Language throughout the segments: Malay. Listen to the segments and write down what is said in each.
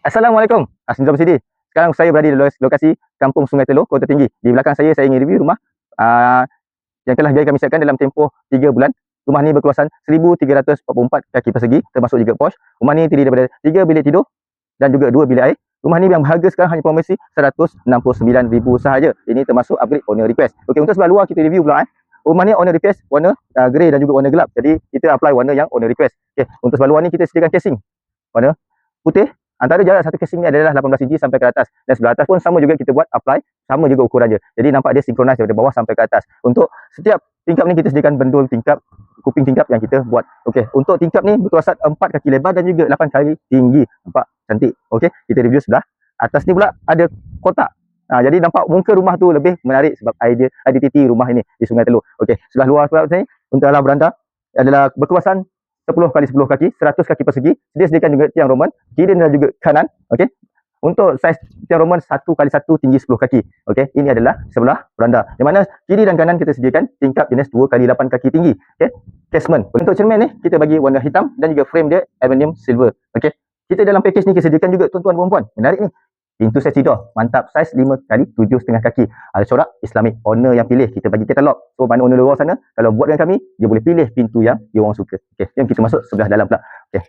Assalamualaikum. Assalamualaikum Sidi. Sekarang saya berada di lokasi Kampung Sungai Telur, Kota Tinggi. Di belakang saya ingin review rumah yang telah biaya kami siapkan dalam tempoh 3 bulan. Rumah ni berkeluasan 1344 kaki persegi, termasuk juga porch. Rumah ni terdiri daripada 3 bilik tidur dan juga 2 bilik air. Rumah ni yang harga sekarang hanya promosi RM169,000 sahaja. Ini termasuk upgrade owner request. Okey, untuk sebelah luar kita review pula. Rumah ni owner request warna grey dan juga warna gelap. Jadi kita apply warna yang owner request. Okey, untuk sebelah luar ni kita sediakan casing warna putih. Antara jarak satu casing ni adalah 18 inci sampai ke atas. Dan sebelah atas pun sama juga kita buat apply, sama juga ukurannya. Jadi nampak dia synchronize daripada bawah sampai ke atas. Untuk setiap tingkap ni kita sediakan bendul tingkap, kuping tingkap yang kita buat. Okey, untuk tingkap ni berkeluasan 4 kaki lebar dan juga 8 kaki tinggi. Nampak cantik. Okey, kita review sebelah atas ni pula ada kotak. Jadi nampak muka rumah tu lebih menarik sebab identiti rumah ini di Sungai Telur. Okey, sebelah luar pula sini untuk dalam beranda adalah berkeluasan 10 kali 10 kaki, 100 kaki persegi. Dia sediakan juga tiang roman, kiri dan juga kanan. Okey. Untuk saiz tiang roman 1 kali 1 tinggi 10 kaki. Okey, ini adalah sebelah beranda. Di mana kiri dan kanan kita sediakan tingkap jenis 2 kali 8 kaki tinggi. Okey. Casement. Untuk cermin ni kita bagi warna hitam dan juga frame dia aluminium silver. Okey. Kita dalam package ni kita sediakan juga tuan-tuan puan-puan. Menarik ni. Pintu safety door, mantap, saiz 5 kali 7,5 kaki. Ada corak Islamic, owner yang pilih. Kita bagi katalog. So mana owner luar sana, kalau buat dengan kami, dia boleh pilih pintu yang dia orang suka. Okey, jom kita masuk sebelah dalam pula. Okey.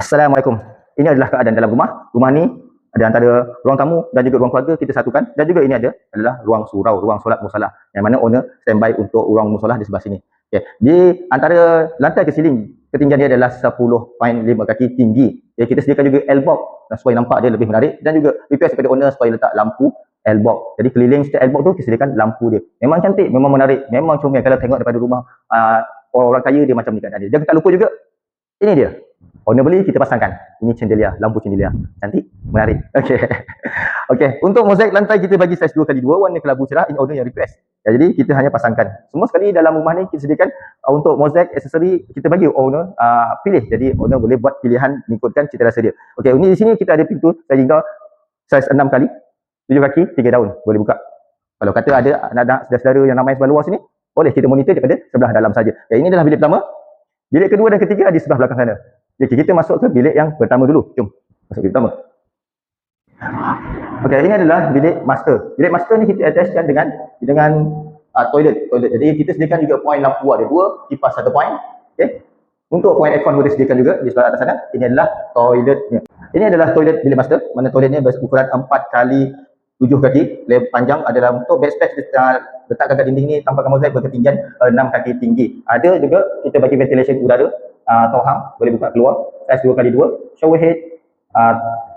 Assalamualaikum. Ini adalah keadaan dalam rumah. Rumah ni ada antara ruang tamu dan juga ruang keluarga kita satukan, dan juga ini adalah ruang surau, ruang solat musolah, yang mana owner standby untuk ruang musolah di sebelah sini. Okay. Di antara lantai ke siling, ketinggian dia adalah 10.5 kaki tinggi. Okay. Kita sediakan juga L-box supaya nampak dia lebih menarik, dan juga request kepada owner supaya letak lampu L-box. Jadi keliling setiap L-box tu kita sediakan lampu dia. Memang cantik, memang menarik, memang comel. Kalau tengok daripada rumah orang kaya dia macam ni keadaan dia. Jangan tak lupa juga, ini dia. Owner beli, kita pasangkan. Ini chandelier, lampu chandelier. Cantik, menarik. Okey. Okey, untuk mozaik lantai kita bagi saiz 2x2 warna kelabu cerah. Ini owner yang request. Ya, jadi kita hanya pasangkan. Semua sekali dalam rumah ni kita sediakan untuk mozaik aksesori, kita bagi owner pilih. Jadi owner boleh buat pilihan mengikutkan cita rasa dia. Okey, ini di sini kita ada pintu sliding door saiz 6 kali 7 kaki 3 daun, boleh buka. Kalau kata ada anak-anak saudara-saudara yang ramai sebelah luar sini, boleh kita monitor daripada sebelah dalam saja. Okay, ini adalah bilik pertama. Bilik kedua dan ketiga di sebelah belakang sana. Jadi kita masuk ke bilik yang pertama dulu. Jom masuk bilik pertama. Okey, ini adalah bilik master. Bilik master ni kita attachkan dengan toilet. Jadi kita sediakan juga point lampu, ada 2, kipas 1 point. Okey. Untuk point aircon boleh sediakan juga di sebelah atas sana. Ini adalah toiletnya. Ini adalah toilet bilik master. Mana toiletnya berukuran 4 kali 7 kaki, panjang adalah untuk backsplash letakkan kat dinding ni tanpa mozaik berketinggian 6 kaki tinggi. Ada juga kita bagi ventilation udara, tohang boleh buka keluar, saiz 2x2, shower head,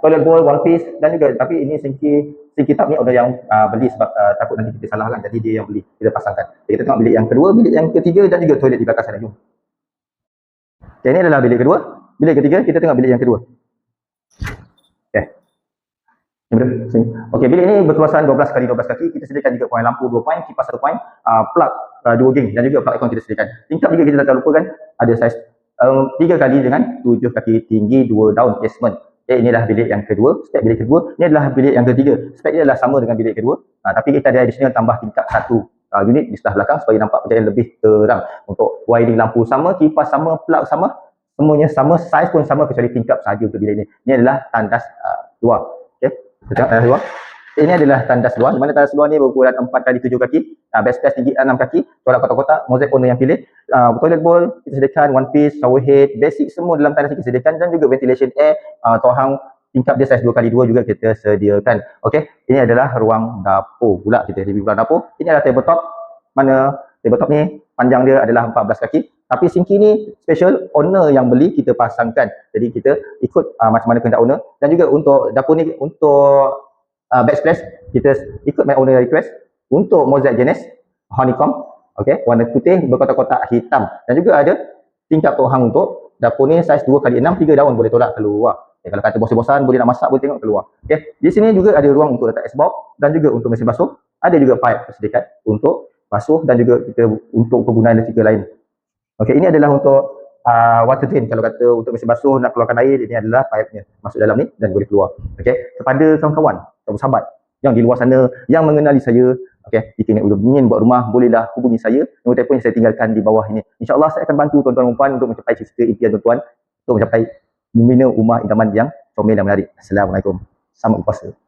toilet bowl one piece, dan juga tapi ini sinki tap ni ada yang beli sebab takut nanti kita salahkan, jadi dia yang beli, kita pasangkan. Jadi kita tengok bilik yang kedua, bilik yang ketiga dan juga toilet di belakang sana. Jom. Okay, ini adalah bilik kedua. Bilik ketiga, kita tengok bilik yang kedua. Okey, bilik ini berkeluasan 12 kali 12 kaki. Kita sediakan juga point lampu 2 point, kipas 1 point, plug 2 geng, dan juga plug aircon kita sediakan. Tingkap juga kita tak lupakan, ada saiz 3 kali dengan 7 kaki tinggi 2 daun casement. Okay, inilah bilik yang kedua. Spek bilik kedua. Ini adalah bilik yang ketiga. Spek dia adalah sama dengan bilik kedua, tapi kita ada additional tambah tingkap 1 unit di sebelah belakang supaya nampak berjaya lebih terang. Untuk wiring lampu sama, kipas sama, plug sama, semuanya sama, saiz pun sama kecuali tingkap saja untuk bilik ini. Ini adalah tandas luar. Okey. Kita tandas luar. Ini adalah tandas luar, di mana tandas luar ni berukuran 4 kali 7 kaki, backsplash tinggi 6 kaki, corak kotak-kotak, mozaik owner yang pilih, toilet bowl kita sediakan, one piece, shower head, basic semua dalam tandas kita sediakan, dan juga ventilation air, tohang tingkap dia saiz 2x2 juga kita sediakan. Okey, ini adalah ruang dapur pula, kita review ruang dapur. Ini adalah tabletop, mana tabletop ni panjang dia adalah 14 kaki, tapi sinki ni special owner yang beli, kita pasangkan. Jadi kita ikut macam mana kehendak owner. Dan juga untuk dapur ni, untuk backsplash kita ikut my owner request. Untuk mozaik jenis honeycomb, okey, warna putih berkotak-kotak hitam, dan juga ada tingkap tohang untuk dapur ni saiz 2x6, 3 daun boleh tolak keluar. Okay, kalau kata bosan-bosan boleh nak masak, boleh tengok keluar. Okey, di sini juga ada ruang untuk letak icebox dan juga untuk mesin basuh. Ada juga pipe tersediakan untuk basuh dan juga kita untuk penggunaan electrical lain. Okey, ini adalah untuk water drain. Kalau kata untuk mesin basuh nak keluarkan air, ini adalah pipe-nya masuk dalam ni dan boleh keluar. Okey, kepada kawan-kawan, sahabat yang di luar sana yang mengenali saya, okey, jika ingin buat rumah, bolehlah hubungi saya. Nombor telefon yang saya tinggalkan di bawah ini. InsyaAllah saya akan bantu tuan-tuan dan puan untuk mencapai cita-cita impian tuan-tuan, untuk mencapai membina rumah idaman yang comel dan menarik. Assalamualaikum. Selamat berpuasa.